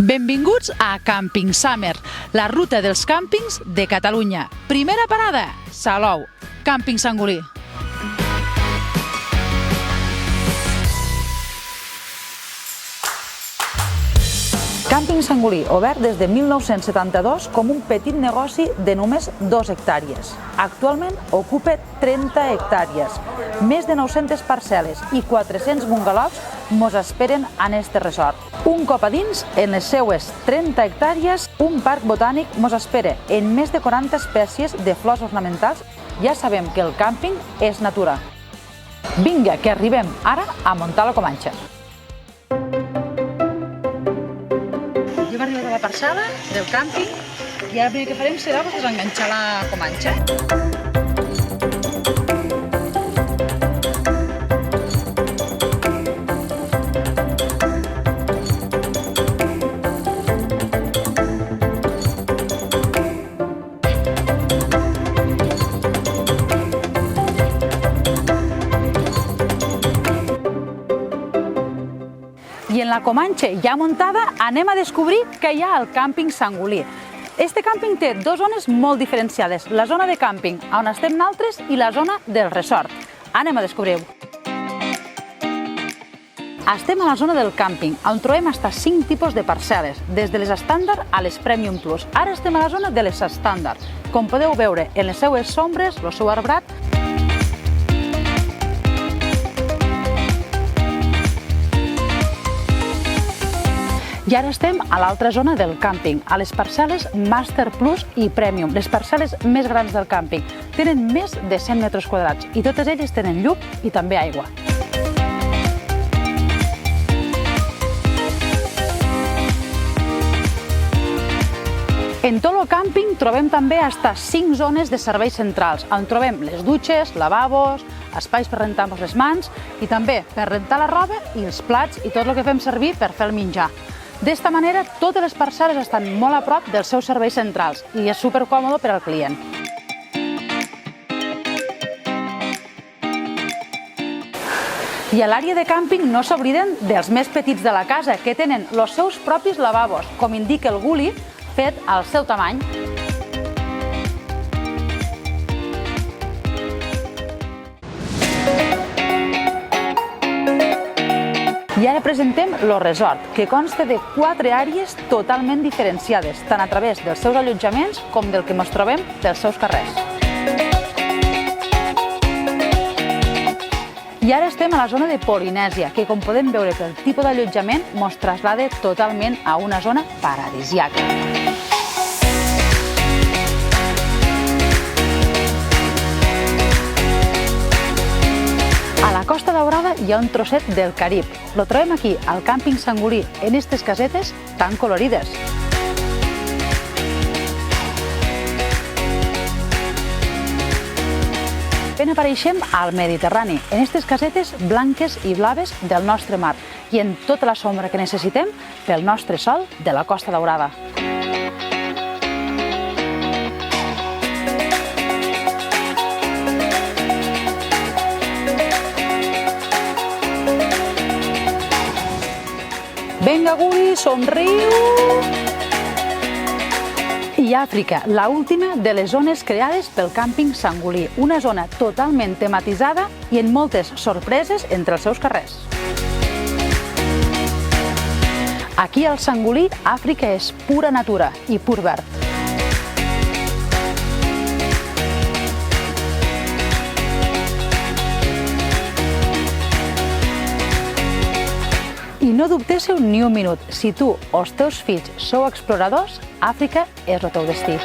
Benvinguts a Camping Summer, la ruta dels càmpings de Catalunya. Primera parada, Salou, Càmping Sangolí. Càmping Sangolí, obert des de 1972 com un petit negoci de només 2 hectàrees. Actualment ocupa 30 hectàrees, més de 900 parcel·les i 400 bungalows mos esperen en este resort. Un cop a dins, en les seues 30 hectàrees, un parc botànic mos espera en més de 40 espècies de flors ornamentals. Ja sabem que el càmping és natura. Vinga, que arribem ara a muntar la comanxa. Jo hem arribat a la parcel·la del càmping i ara el primer que farem serà desenganxar la comanxa. I en la comanxa ja muntada anem a descobrir què hi ha al càmping Sangolí. Este càmping té 2 zones molt diferenciades, la zona de càmping, on estem nosaltres, i la zona del resort. Anem a descobrir-ho. Estem a la zona del càmping, on trobem fins 5 tipus de parcel·les, des de les estàndard a les Premium Plus. Ara estem a la zona de les estàndard. Com podeu veure en les seues sombres, el seu arbrat, i ara estem a l'altra zona del càmping, a les parcel·les Master Plus i Premium, les parcel·les més grans del càmping. Tenen més de 100 metres quadrats i totes elles tenen llum i també aigua. En tot el càmping trobem també fins 5 zones de serveis centrals, on trobem les dutxes, lavabos, espais per rentar-nos les mans i també per rentar la roba i els plats i tot el que fem servir per fer el menjar. D'esta manera, totes les parcel·les estan molt a prop dels seus serveis centrals i és supercòmode per al client. I a l'àrea de càmping no s'obliden dels més petits de la casa, que tenen els seus propis lavabos, com indica el guli, fet al seu tamany. I ara presentem el resort, que consta de 4 àrees totalment diferenciades, tant a través dels seus allotjaments com del que ens trobem dels seus carrers. I ara estem a la zona de Polinèsia, que com podem veure pel tipus d'allotjament ens traslada totalment a una zona paradisíaca. A la Costa Daurada hi ha un trosset del Carib. Lo trobem aquí, al càmping Sangolí, en aquestes casetes tan colorides. Ben apareixem al Mediterrani, en aquestes casetes blanques i blaves del nostre mar i en tota la sombra que necessitem pel nostre sol de la Costa Daurada. Vinga, Guli, somriu! I Àfrica, l'última de les zones creades pel càmping Sangolí, una zona totalment tematitzada i amb moltes sorpreses entre els seus carrers. Aquí al Sangolí, Àfrica és pura natura i pur verd. I no dubtéssiu ni un minut, si tu o els teus fills sou exploradors, Àfrica és el teu destí.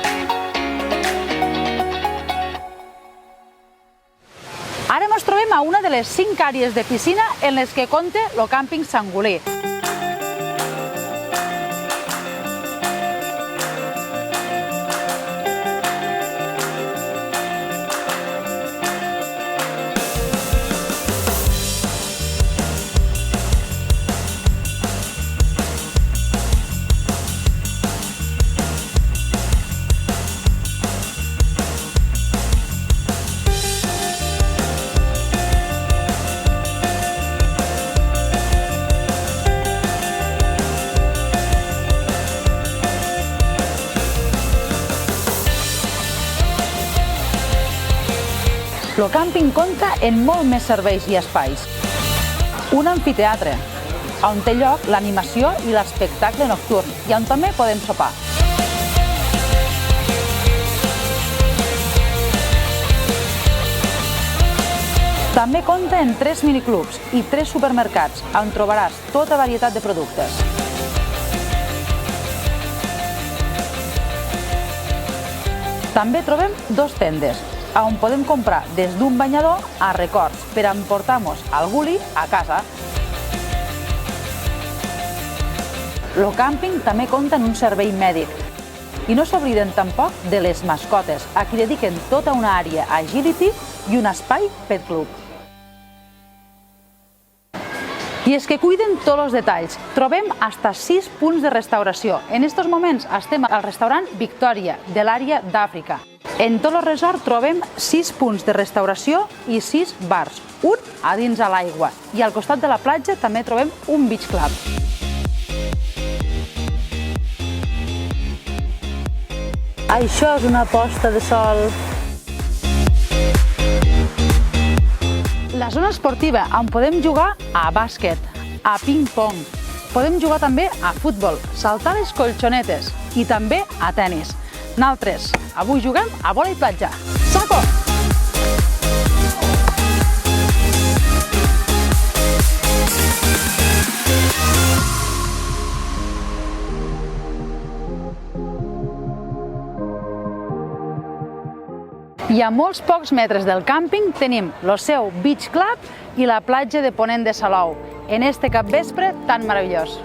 Ara ens trobem a una de les 5 àrees de piscina en les que compta el càmping Sangolí. El càmping compta amb molt més serveis i espais. Un amfiteatre, on té lloc l'animació i l'espectacle nocturn i on també podem sopar. També compta amb 3 miniclubs i 3 supermercats, on trobaràs tota varietat de productes. També trobem 2 tendes, on podem comprar des d'un banyador a records per emportar-nos al guli a casa. El càmping també compta amb un servei mèdic. I no s'obliden tampoc de les mascotes, a qui dediquen tota una àrea agility i un espai pet club. I és que cuiden tots els detalls. Trobem fins 6 punts de restauració. En aquests moments estem al restaurant Victòria, de l'àrea d'Àfrica. En tot el resort trobem 6 punts de restauració i 6 bars, un a dins a l'aigua. I al costat de la platja també trobem un beach club. Això és una posta de sol. La zona esportiva, on podem jugar a bàsquet, a ping-pong. Podem jugar també a futbol, saltar les colxonetes i també a tenis. Nosaltres avui juguem a vòlei platja. Saco! I a molts pocs metres del càmping tenim el seu beach club i la platja de Ponent de Salou, en este capvespre tan meravellós.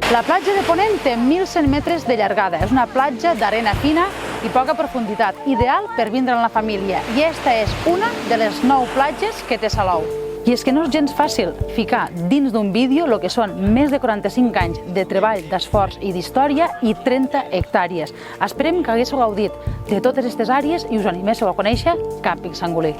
La platja de Ponent té 1.100 metres de llargada. És una platja d'arena fina i poca profunditat, ideal per vindre amb la família. I esta és una de les 9 platges que té Salou. I és que no és gens fàcil ficar dins d'un vídeo el que són més de 45 anys de treball, d'esforç i d'història i 30 hectàrees. Esperem que haguéssiu gaudit de totes aquestes àrees i us animéssiu a conèixer Càmping Sangolí.